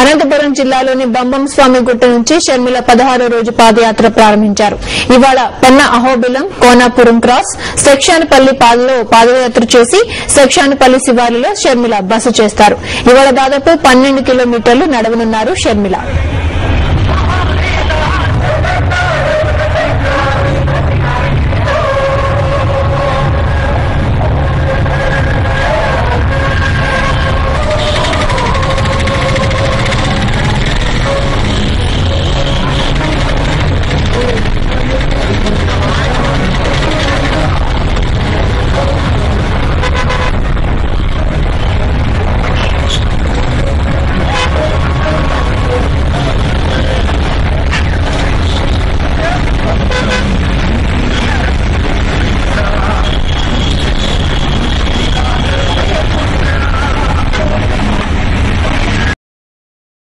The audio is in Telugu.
అనంతపురం జిల్లాలోని బంబం స్వామి గుట్ట నుంచి షర్మిల 16వ రోజు పాదయాత్ర ప్రారంభించారు. ఇవాళ పెన్న అహోబిలం, కోనాపురం క్రాస్, సెక్షానపల్లి పాలలో పాదయాత్ర చేసి సెక్షానపల్లి శివారులో షర్మిల బస చేస్తారు. ఇవాళ దాదాపు 12 కిలోమీటర్లు నడవనున్నారు షర్మిల.